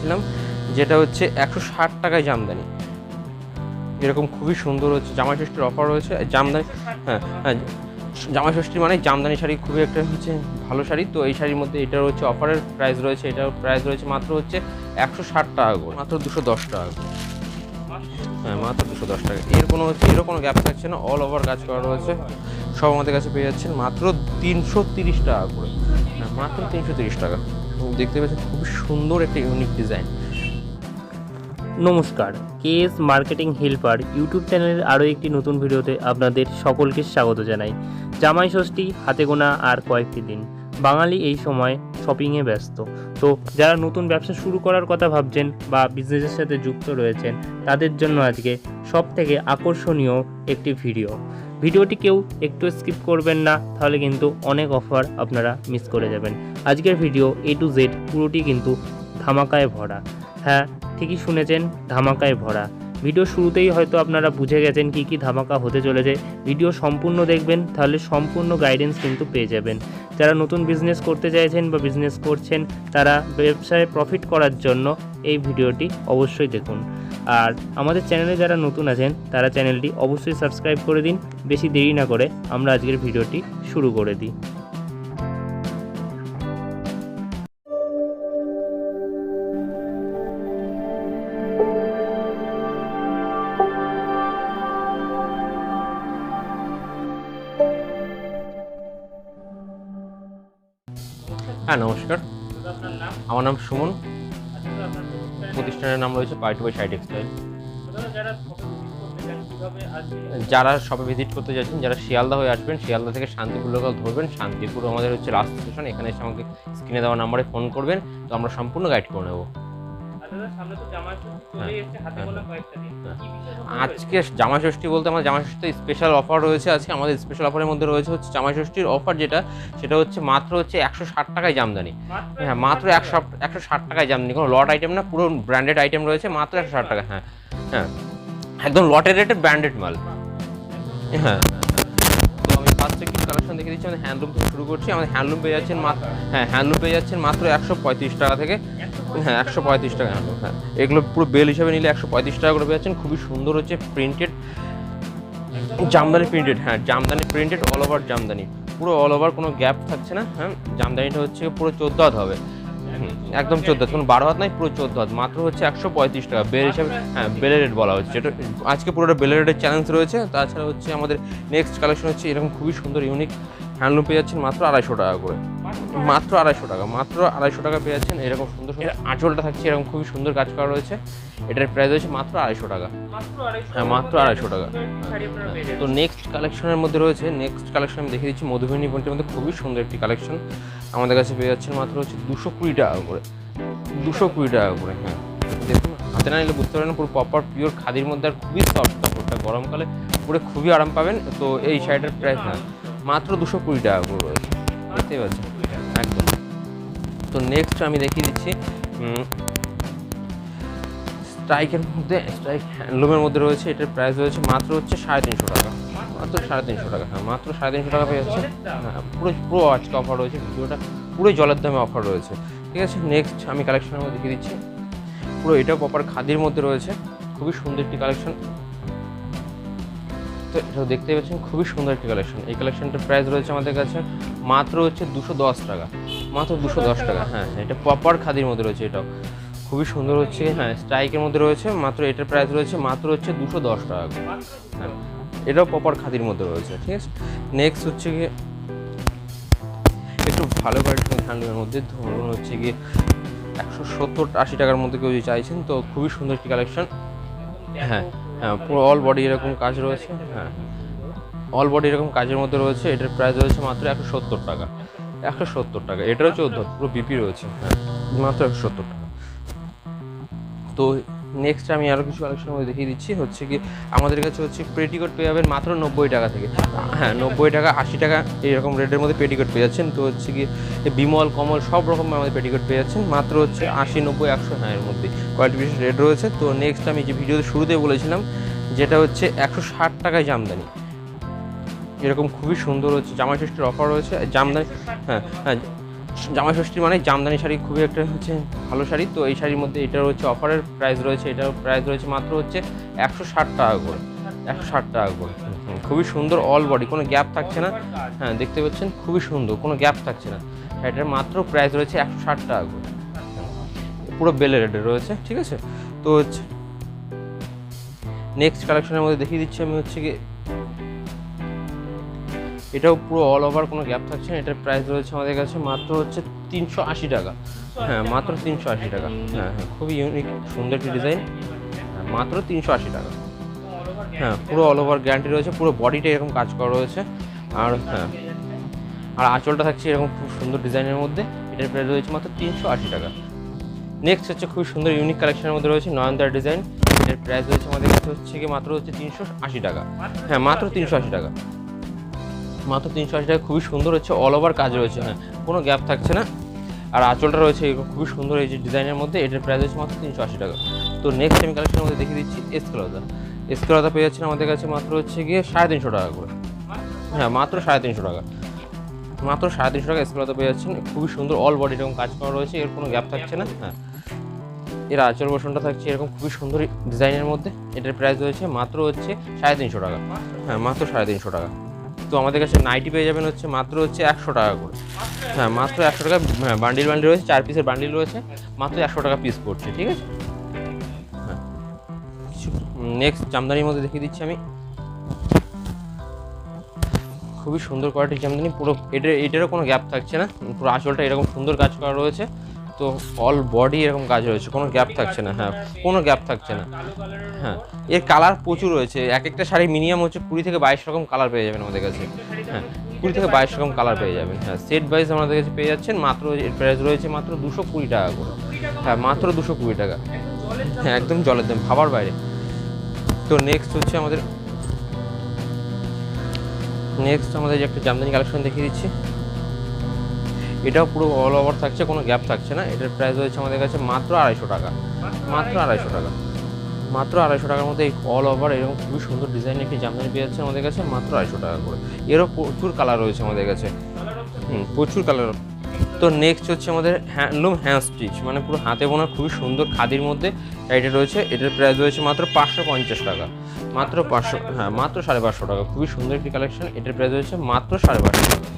বলেছিলাম, যেটা হচ্ছে 160 টাকায় জামদানি। এরকম খুবই সুন্দর হচ্ছে জামাই ষষ্ঠীর অফার রয়েছে। জামদানি, হ্যাঁ হ্যাঁ, জামাই ষষ্ঠী মানে জামদানি শাড়ি খুবই একটা হচ্ছে ভালো শাড়ি। তো এই শাড়ির মধ্যে এটার হচ্ছে অফারের প্রাইস রয়েছে, এটার প্রাইস রয়েছে মাত্র হচ্ছে 160 টাকা করে, মাত্র 210 টাকা। হ্যাঁ, মাত্র 210 টাকা। এরও কোনো গ্যাপ থাকছে না, অল ওভার কাজ করা রয়েছে। সব আমাদের কাছে পেয়ে যাচ্ছেন মাত্র 330 টাকা করে। হ্যাঁ, মাত্র 330 টাকা। দেখতে পাচ্ছেন খুবই সুন্দর একটা ইউনিক ডিজাইন। নমস্কার, কেএস মার্কেটিং হেল্পার ইউটিউব চ্যানেলের আরও একটি নতুন ভিডিওতে আপনাদের সকলকে স্বাগত জানাই। জামাই ষষ্ঠী হাতে গোনা আর কয়েকটি দিন, বাঙালি এই সময় শপিংয়ে ব্যস্ত। তো যারা নতুন ব্যবসা শুরু করার কথা ভাবছেন বা বিজনেসের সাথে যুক্ত রয়েছেন, তাদের জন্য আজকে সব থেকে আকর্ষণীয় একটি ভিডিওটি কেউ একটু স্কিপ করবেন না, তাহলে কিন্তু অনেক অফার আপনারা মিস করে যাবেন। আজকের ভিডিও A to Z পুরোটি কিন্তু ধামাকায় ভরা। হ্যাঁ, ঠিকই শুনেছেন, ধামাকায় ভরা। ভিডিও শুরুতেই হয়তো আপনারা বুঝে গেছেন কী কী ধামাকা হতে চলেছে। ভিডিও সম্পূর্ণ দেখবেন, তাহলে সম্পূর্ণ গাইডেন্স কিন্তু পেয়ে যাবেন। যারা নতুন বিজনেস করতে চাইছেন বা বিজনেস করছেন, তারা ব্যবসায় প্রফিট করার জন্য এই ভিডিওটি অবশ্যই দেখুন। আর আমাদের চ্যানেলে যারা নতুন আছেন, তারা চ্যানেলটি অবশ্যই সাবস্ক্রাইব করে দিন। বেশি দেরি না করে আমরা আজকের ভিডিওটি শুরু করে দিই। হ্যাঁ, নমস্কার, আমার নাম সুমন। প্রতিষ্ঠানের নাম রয়েছে পার্টি বাই শাড়ি টেক্সটাইল। যারা শপে ভিজিট করতে যাচ্ছেন, যারা শিয়ালদা হয়ে আসবেন, শিয়ালদা থেকে শান্তিপুর লোকাল ধরবেন। শান্তিপুর আমাদের হচ্ছে লাস্ট স্টেশন। এখানে এসে আমাকে স্ক্রিনে দেওয়া নাম্বারে ফোন করবেন, তো আমরা সম্পূর্ণ গাইড করে নেবো। আজকে জামাই ষষ্ঠী বলতে আমার জামাই ষষ্ঠী স্পেশাল অফার রয়েছে। আজকে আমাদের স্পেশাল অফারের মধ্যে রয়েছে হচ্ছে জামাই ষষ্ঠীর অফার, সেটা হচ্ছে মাত্র হচ্ছে 160 টাকায় জামদানি। হ্যাঁ, মাত্র 160 টাকায় জামদানি, কোনো লট আইটেম না, পুরো ব্র্যান্ডেড আইটেম রয়েছে, মাত্র 160 টাকা। হ্যাঁ হ্যাঁ, একদম লটের রেটে ব্র্যান্ডেড মাল। হ্যাঁ, তো আমি ফার্স্টে কিছু কালেকশন দেখে দিচ্ছি। আমাদের হ্যান্ডলুম থেকে শুরু করছি। আমাদের হ্যান্ডলুম পেয়ে যাচ্ছেন হ্যান্ডলুম পেয়ে যাচ্ছেন মাত্র 135 টাকা থেকে। হ্যাঁ, 135 টাকা হ্যান্ডলুম। হ্যাঁ, এগুলো পুরো বেল হিসাবে নিলে 135 টাকা করে পেয়ে যাচ্ছেন। খুবই সুন্দর হচ্ছে প্রিন্টেড জামদানি প্রিন্টেড। হ্যাঁ, jamdani printed, all over jamdani, পুরো অল ওভার, কোনো গ্যাপ থাকছে না। হ্যাঁ, জামদানিটা হচ্ছে পুরো 14 হাত হবে, একদম 14 হাত, কোনো 12 হাত নাই, পুরো 14 হাত। মাত্র হচ্ছে 135 টাকা বেল হিসাবে। হ্যাঁ, বেলের রেট বলা হচ্ছে, যেটা আজকে পুরোটা বেলের রেটের চ্যালেঞ্জ রয়েছে। তাছাড়া হচ্ছে আমাদের নেক্সট কালেকশন হচ্ছে এরকম খুবই সুন্দর ইউনিক হ্যান্ডলুম পেয়ে যাচ্ছেন মাত্র 250 টাকা করে। মাত্র 250 টাকা, মাত্র 250 টাকা পেয়ে যাচ্ছেন। এরকম সুন্দর সুন্দর আঁচলটা থাকছে, এরকম খুবই সুন্দর কাজ করা রয়েছে। এটার প্রাইস হচ্ছে মাত্র 250 টাকা। হ্যাঁ, মাত্র 250 টাকা। তো নেক্সট কালেকশনের মধ্যে রয়েছে, নেক্সট কালেকশন আমি দেখিয়ে দিচ্ছি মধুবনী বোনটির মধ্যে খুবই সুন্দর একটি কালেকশন আমাদের কাছে পেয়ে যাচ্ছেন মাত্র হচ্ছে 220 টাকা করে। 220 টাকা করে। হ্যাঁ, দেখুন, হাতে না নিলে বুঝতে পারেন, পুরো প্রপার পিওর খাদির মধ্যে, আর খুবই সফট কাপড়টা, গরমকালে পুরো খুবই আরাম পাবেন। তো এই শাড়িটার প্রাইস মাত্র 220 টাকা করে রয়েছে, দেখতেই পাচ্ছেন একদম। তো নেক্সট আমি দেখিয়ে দিচ্ছি স্ট্রাইকের মধ্যে, স্ট্রাইক হ্যান্ডলুমের মধ্যে রয়েছে। এটার প্রাইস রয়েছে মাত্র হচ্ছে 350 টাকা, মাত্র 350 টাকা। হ্যাঁ, মাত্র 350 টাকা পেয়ে যাচ্ছে। হ্যাঁ, পুরো আজকে অফার রয়েছে, ভিডিওটা পুরো জলের দামে অফার রয়েছে, ঠিক আছে। নেক্সট আমি কালেকশনের মধ্যে দেখিয়ে দিচ্ছি, পুরো এটাও প্রপার খাদির মধ্যে রয়েছে, খুবই সুন্দর একটি কালেকশন। তো এটাও দেখতে পাচ্ছেন খুবই সুন্দর একটি কালেকশন। এই কালেকশনটার প্রাইস রয়েছে আমাদের কাছে মাত্র হচ্ছে 210 টাকা, মাত্র 210 টাকা। হ্যাঁ, এটা প্রপার খাদির মধ্যে রয়েছে, এটাও খুবই সুন্দর হচ্ছে। হ্যাঁ, স্ট্রাইকের মধ্যে রয়েছে, মাত্র এটার প্রাইস রয়েছে মাত্র হচ্ছে 210 টাকা। হ্যাঁ, এটাও প্রপার খাদির মধ্যে রয়েছে, ঠিক আছে। নেক্সট হচ্ছে গিয়ে একটু ভালো কোয়ালিটির হ্যান্ডলুমের মধ্যে, ধরুন হচ্ছে গিয়ে 170-80 টাকার মধ্যে কেউ যদি চাইছেন, তো খুবই সুন্দর একটি কালেকশন। হ্যাঁ হ্যাঁ, পুরো অল বডি এরকম কাজ রয়েছে। হ্যাঁ, অল বডি এরকম কাজের মধ্যে রয়েছে। এটার প্রাইস রয়েছে মাত্র 170 টাকা, 170 টাকা। এটারও 14, পুরো বিপি রয়েছে। হ্যাঁ, মাত্র 170 টাকা। তো নেক্সট আমি আরও কিছু কালেকশনের মধ্যে দেখিয়ে দিচ্ছি। হচ্ছে কি আমাদের কাছে হচ্ছে পেটিকোট পেয়ে যাবেন মাত্র 90 টাকা থেকে। হ্যাঁ, 90 টাকা, 80 টাকা এইরকম রেটের মধ্যে পেটিকোট পেয়ে যাচ্ছেন। তো হচ্ছে কি বিমল, কমল সব রকম আমাদের পেটিকোট পেয়ে যাচ্ছেন মাত্র হচ্ছে 80, 90, 100, হ্যাঁ, এর মধ্যে কোয়ালিটি বিশেষ রেট রয়েছে। তো নেক্সট আমি যে ভিডিওতে শুরুতে বলেছিলাম, যেটা হচ্ছে 160 টাকায় জামদানি, এরকম খুবই সুন্দর হচ্ছে জামাই ষষ্ঠীর অফার রয়েছে জামদানি। হ্যাঁ হ্যাঁ, জামাই ষষ্ঠী মানে জামদানি শাড়ি খুবই একটা হচ্ছে ভালো শাড়ি। তো এই শাড়ির মধ্যে এটার হচ্ছে অফারের প্রাইস রয়েছে, এটার প্রাইস রয়েছে মাত্র হচ্ছে 160 টাকা করে, 160 টাকা করে। খুবই সুন্দর অল বডি, কোনো গ্যাপ থাকছে না। হ্যাঁ দেখতে পাচ্ছেন খুবই সুন্দর, কোনো গ্যাপ থাকছে না। এটার মাত্র প্রাইস রয়েছে 160 টাকা করে, পুরো বেলে রেডে রয়েছে, ঠিক আছে। তো হচ্ছে নেক্সট কালেকশনের মধ্যে দেখিয়ে দিচ্ছি আমি হচ্ছে কি, এটাও পুরো অল ওভার, কোনো গ্যাপ থাকছে না। এটার প্রাইস রয়েছে আমাদের কাছে মাত্র হচ্ছে 380 টাকা। হ্যাঁ মাত্র 380 টাকা। হ্যাঁ হ্যাঁ খুবই ইউনিক সুন্দর একটি ডিজাইন, মাত্র 380 টাকা। হ্যাঁ পুরো অল ওভার গ্যারান্টি রয়েছে, পুরো বডিটা এরকম কাজ করা রয়েছে। আর হ্যাঁ আর আঁচলটা থাকছে এরকম খুব সুন্দর ডিজাইনের মধ্যে। এটার প্রাইস রয়েছে মাত্র 380 টাকা। নেক্সট হচ্ছে খুবই সুন্দর ইউনিক কালেকশনের মধ্যে রয়েছে নয়নতারা ডিজাইন। এর প্রাইস রয়েছে আমাদের কাছে হচ্ছে কি মাত্র হচ্ছে 380 টাকা। হ্যাঁ মাত্র 380 টাকা, মাত্র 380 টাকা। খুবই সুন্দর হচ্ছে অল ওভার কাজ রয়েছে, হ্যাঁ কোনো গ্যাপ থাকছে না। আর আঁচলটা রয়েছে খুবই সুন্দর এই যে ডিজাইনের মধ্যে। এটার প্রাইস হচ্ছে মাত্র 380 টাকা। তো নেক্সট আমি কালেকশনের মধ্যে দেখিয়ে দিচ্ছি এসকেলতা। এসকেলতা পেয়ে যাচ্ছেন আমাদের কাছে মাত্র হচ্ছে গিয়ে 350 টাকা করে। হ্যাঁ মাত্র 350 টাকা, মাত্র 350 টাকা এসকেলতা পেয়ে যাচ্ছেন। খুবই সুন্দর অল বডি এরকম কাজ করা রয়েছে, এর কোনো গ্যাপ থাকছে না। হ্যাঁ এর আঁচল বসনটা থাকছে এরকম খুবই সুন্দর ডিজাইনের মধ্যে। এটার প্রাইস রয়েছে মাত্র হচ্ছে 350 টাকা। হ্যাঁ মাত্র 350 টাকা। তো আমাদের কাছে নাইটি পেয়ে যাবেন হচ্ছে মাত্র হচ্ছে 100 টাকা করে। হ্যাঁ মাত্র 100 টাকা। হ্যাঁ বান্ডিল বান্ডিল রয়েছে, 4 পিসের বান্ডিল রয়েছে, মাত্র 100 টাকা পিস পড়ছে, ঠিক আছে। হ্যাঁ নেক্সট জামদানির মধ্যে দেখিয়ে দিচ্ছি আমি, খুবই সুন্দর কোয়ালিটির জামদানি। পুরো এটারও কোনো গ্যাপ থাকছে না, পুরো আঁচলটা এরকম সুন্দর কাজ করা রয়েছে। তো অল বডি এরকম কাজ রয়েছে, কোনো গ্যাপ থাকছে না। হ্যাঁ কোনো গ্যাপ থাকছে না। হ্যাঁ এর কালার প্রচুর রয়েছে, এক একটা শাড়ি মিনিমাম হচ্ছে 20 থেকে 22 রকম কালার পেয়ে যাবেন আমাদের কাছে। হ্যাঁ 20 থেকে 22 রকম কালার পেয়ে যাবেন। হ্যাঁ সেট ওয়াইজ আমাদের কাছে পেয়ে যাচ্ছেন। মাত্র এর প্রাইস রয়েছে মাত্র 220 টাকা করে। হ্যাঁ মাত্র 220 টাকা। হ্যাঁ একদম জলের দাম, ভাবার বাইরে। তো নেক্সট হচ্ছে আমাদের যে একটা জামদানি কালেকশন দেখিয়ে দিচ্ছি, এটাও পুরো অল ওভার থাকছে, কোনো গ্যাপ থাকছে না। এটার প্রাইস রয়েছে আমাদের কাছে মাত্র 250 টাকা, মাত্র 250 টাকা। মাত্র 250 টাকার মধ্যে এই অল ওভার এরকম খুবই সুন্দর ডিজাইন একটি জামদানি পেয়ে যাচ্ছে আমাদের কাছে মাত্র 250 টাকা করে। এরও প্রচুর কালার রয়েছে আমাদের কাছে, প্রচুর কালার। তো নেক্সট হচ্ছে আমাদের হ্যান্ডলুম হ্যান্ড স্টিচ, মানে পুরো হাতে বোনা খুবই সুন্দর খাদির মধ্যে এটা রয়েছে। এটার প্রাইস রয়েছে মাত্র 550 টাকা, মাত্র 500। হ্যাঁ মাত্র 550 টাকা। খুবই সুন্দর একটি কালেকশন। এটার প্রাইস রয়েছে মাত্র 550 টাকা।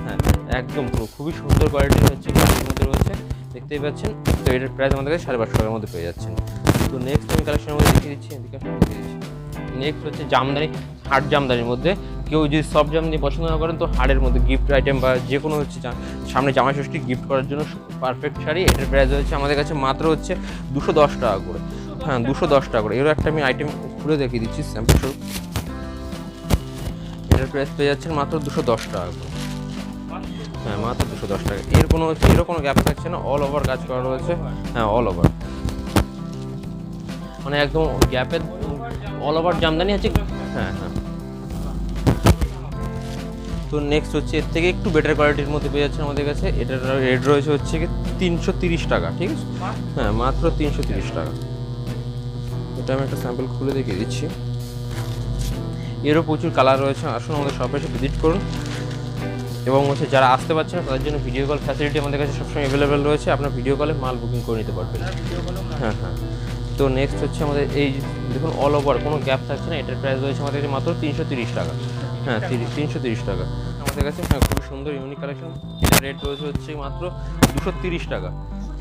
হ্যাঁ একদম খুবই সুন্দর কোয়ালিটির হচ্ছে খাদির মধ্যে রয়েছে, দেখতেই পাচ্ছেন। তো এটার প্রাইস আমাদের কাছে 550 টাকার মধ্যে পেয়ে যাচ্ছেন। তো নেক্সট আমি কালেকশনের মধ্যে দেখিয়ে দিচ্ছি, নেক্সট হচ্ছে জামদানি, হার্ড জামদানির মধ্যে। কেউ যদি সফট জামদানি পছন্দ না করেন তো হার্ডের মধ্যে গিফট আইটেম বা যে কোনো হচ্ছে সামনে জামাই ষষ্ঠী গিফট করার জন্য পারফেক্ট শাড়ি। এটার প্রাইস হচ্ছে আমাদের কাছে মাত্র হচ্ছে 210 টাকা করে। হ্যাঁ 210 টাকা করে। এরও একটা আমি আইটেম খুলে দেখিয়ে দিচ্ছি স্যাম্পল স্বরূপ। এটার প্রাইস পেয়ে যাচ্ছেন মাত্র 210 টাকা করে। হ্যাঁ মাত্র 210 টাকা। এরও কোনো গ্যাপ থাকছে না, অল ওভার কাজ করা রয়েছে। হ্যাঁ অল ওভার, মানে একদম গ্যাপের অল ওভার জামদানি আছে। হ্যাঁ হ্যাঁ। তো নেক্সট হচ্ছে এর থেকে একটু বেটার কোয়ালিটির মধ্যে পেয়ে যাচ্ছে আমাদের কাছে। এটার রেট রয়েছে হচ্ছে কি 330 টাকা, ঠিক আছে। হ্যাঁ মাত্র 330 টাকা। এটা আমি একটা স্যাম্পল খুলে দেখিয়ে দিচ্ছি। এরও প্রচুর কালার রয়েছে। আসুন আমাদের শপে এসে ভিজিট করুন। এবং হচ্ছে যারা আসতে পারছে না তাদের জন্য ভিডিও কল ফ্যাসিলিটি আমাদের কাছে সবসময় অ্যাভেলেবেল রয়েছে। আপনার ভিডিও কলে মাল বুকিং করে নিতে পারবেন। হ্যাঁ হ্যাঁ। তো নেক্সট হচ্ছে আমাদের এই দেখুন অল ওভার কোনো গ্যাপ থাকছে না। এটার প্রাইস রয়েছে আমাদের কাছে মাত্র 330 টাকা। হ্যাঁ 330 টাকা আমাদের কাছে। হ্যাঁ খুবই সুন্দর ইউনিক কালেকশন। এটার রেট রয়েছে হচ্ছে মাত্র 230 টাকা।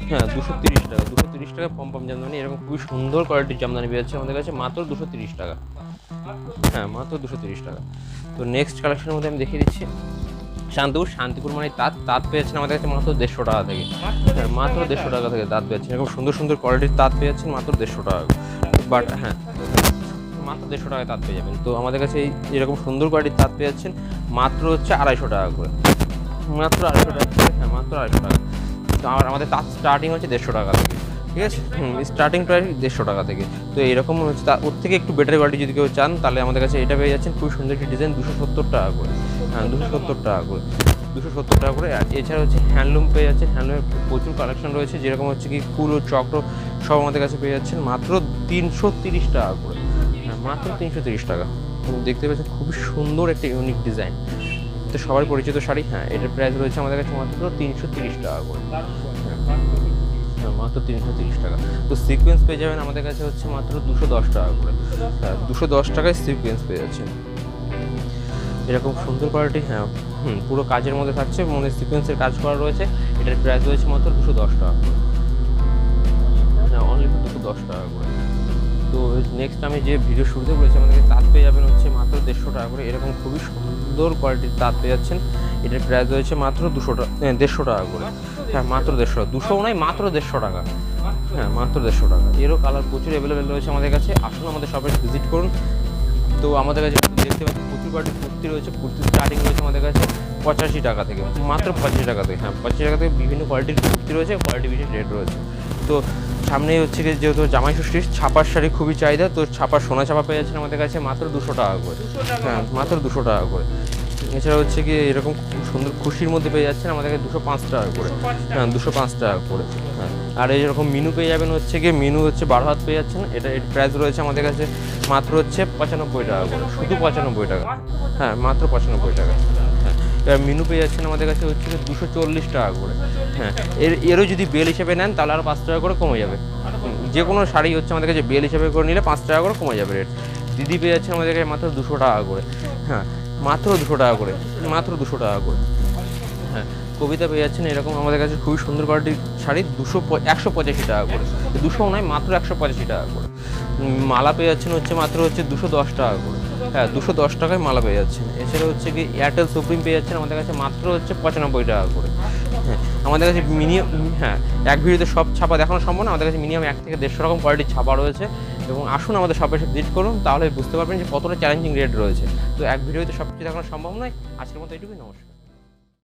হ্যাঁ 230 টাকা, 230 টাকা পম জামদানি। এরকম খুবই সুন্দর কোয়ালিটির জামদানি পেয়ে যাচ্ছে আমাদের কাছে মাত্র 230 টাকা। হ্যাঁ মাত্র 230 টাকা। তো নেক্সট কালেকশনের মধ্যে আমি দেখিয়ে দিচ্ছি শান্তিপুর মানে তাঁত পেয়েছেন আমাদের কাছে মাত্র 150 টাকা থেকে। হ্যাঁ মাত্র 150 টাকা থেকে তাঁত পেয়েছেন। এরকম সুন্দর সুন্দর কোয়ালিটির তাঁত পেয়ে যাচ্ছেন মাত্র 150 টাকা। বাট হ্যাঁ মাত্র 150 টাকায় তাঁত পেয়ে যাবেন। তো আমাদের কাছে এরকম সুন্দর কোয়ালিটির তাঁত পেয়ে যাচ্ছেন মাত্র হচ্ছে 250 টাকা করে, মাত্র 250 টাকা। হ্যাঁ মাত্র 250 টাকা। তো আমাদের তাঁত স্টার্টিং হচ্ছে 150 টাকা থেকে, ঠিক আছে। স্টার্টিং প্রাইস 150 টাকা থেকে। তো এরকম হচ্ছে ওর থেকে একটু বেটার কোয়ালিটি যদি কেউ চান তাহলে আমাদের কাছে এটা পেয়ে যাচ্ছেন খুব সুন্দর একটি ডিজাইন 270 টাকা করে। হ্যাঁ 270 টাকা করে, 270 টাকা করে। আর এছাড়া হচ্ছে হ্যান্ডলুম পেয়ে যাচ্ছে। হ্যান্ডলুমের প্রচুর কালেকশন রয়েছে, যেরকম হচ্ছে কি ফুল ও চক্র সব আমাদের কাছে পেয়ে যাচ্ছেন মাত্র 330 টাকা করে। হ্যাঁ মাত্র 330 টাকা। দেখতে পাচ্ছেন খুবই সুন্দর একটা ইউনিক ডিজাইন। তো সবার পরিচিত শাড়ি। হ্যাঁ, এটার প্রাইস রয়েছে আমাদের কাছে মাত্র 330 টাকা করে। হ্যাঁ, মাত্র 330 টাকা। তো সিকোয়েন্স পেয়ে যাবেন আমাদের কাছে হচ্ছে মাত্র 210 টাকা করে। হ্যাঁ, 210 টাকায় সিকোয়েন্স পেয়ে যাচ্ছেন এরকম সুন্দর কোয়ালিটি। হ্যাঁ, পুরো কাজের মধ্যে থাকছে, মনে সিকোয়েন্সের কাজ করা রয়েছে। এটার প্রাইস রয়েছে মাত্র 210 টাকা করে। হ্যাঁ, অনলি 210 টাকা করে। তো নেক্সট আমি যে ভিডিও শুরুতে বলেছি আমাদেরকে তাঁত পেয়ে যাবেন হচ্ছে মাত্র 150 টাকা করে। এরকম খুবই সুন্দর কোয়ালিটির তাঁত পেয়ে যাচ্ছেন। এটার প্রাইস রয়েছে মাত্র 150 টাকা করে। হ্যাঁ, মাত্র 150, 200 নয়, মাত্র 150 টাকা। হ্যাঁ, মাত্র 150 টাকা। এরও কালার প্রচুর অ্যাভেলেবেল রয়েছে আমাদের কাছে। আসুন আমাদের শপে ভিজিট করুন। তো আমাদের কাছে দেখতে পাচ্ছি প্রচুর কোয়ালিটির কুর্তি রয়েছে। কুর্তি স্টার্টিং রয়েছে আমাদের কাছে 85 টাকা থেকে, মাত্র 85 টাকা থেকে। হ্যাঁ, 85 টাকা থেকে বিভিন্ন কোয়ালিটির কুর্তি রয়েছে, কোয়ালিটি বিশেষ রেট রয়েছে। তো সামনে হচ্ছে কি যেহেতু জামাই ষষ্ঠীর ছাপার শাড়ি খুবই চাহিদা, তো ছাপার সোনা ছাপা পেয়ে যাচ্ছেন আমাদের কাছে মাত্র 200 টাকা করে। হ্যাঁ, মাত্র 200 টাকা করে। এছাড়া হচ্ছে কি এরকম খুব সুন্দর খুশির মধ্যে পেয়ে যাচ্ছেন আমাদের কাছে 205 টাকা করে। হ্যাঁ, 205 টাকা করে। হ্যাঁ, আর এইরকম মিনু পেয়ে যাবেন হচ্ছে কি মিনু হচ্ছে 12 হাত পেয়ে যাচ্ছেন। এর প্রাইস রয়েছে আমাদের কাছে মাত্র হচ্ছে 95 টাকা করে, শুধু 95 টাকা। হ্যাঁ, মাত্র 95 টাকা। হ্যাঁ, এবার মিনু পেয়ে যাচ্ছেন আমাদের কাছে হচ্ছে 240 টাকা করে। হ্যাঁ, এরও যদি বেল হিসেবে নেন তাহলে আর 5 টাকা করে কমে যাবে। যে কোনো শাড়ি হচ্ছে আমাদের কাছে বেল হিসেবে করে নিলে 5 টাকা করে কমে যাবে রেট। দিদি পেয়ে যাচ্ছেন আমাদের কাছে মাত্র 200 টাকা করে। হ্যাঁ, মাত্র 200 টাকা করে, মাত্র 200 টাকা করে। হ্যাঁ, কবিতা পেয়ে যাচ্ছেন এরকম আমাদের কাছে খুবই সুন্দর কোয়ালিটির শাড়ি 185 টাকা করে। 200 নয়, মাত্র 185 টাকা করে। মালা পেয়ে যাচ্ছেন হচ্ছে মাত্র হচ্ছে 210 টাকা করে। হ্যাঁ, 210 টাকায় মালা পেয়ে যাচ্ছেন। এছাড়া হচ্ছে কি এয়ারটেল সুপ্রিম পেয়ে যাচ্ছেন আমাদের কাছে মাত্র হচ্ছে 95 টাকা করে। হ্যাঁ, আমাদের কাছে হ্যাঁ, এক ভিডিওতে সব ছাপা দেখানো সম্ভব না। আমাদের কাছে মিনিমাম 1 থেকে 150 রকম কোয়ালিটির ছাপা রয়েছে। এবং আসুন আমাদের শপে এসে ভিজিট করুন, তাহলে বুঝতে পারবেন যে কতটা চ্যালেঞ্জিং রেট রয়েছে। তো এক ভিডিওতে সব কিছু দেখানো সম্ভব নয়। আজকের মতো এইটুকুই, নমস্কার।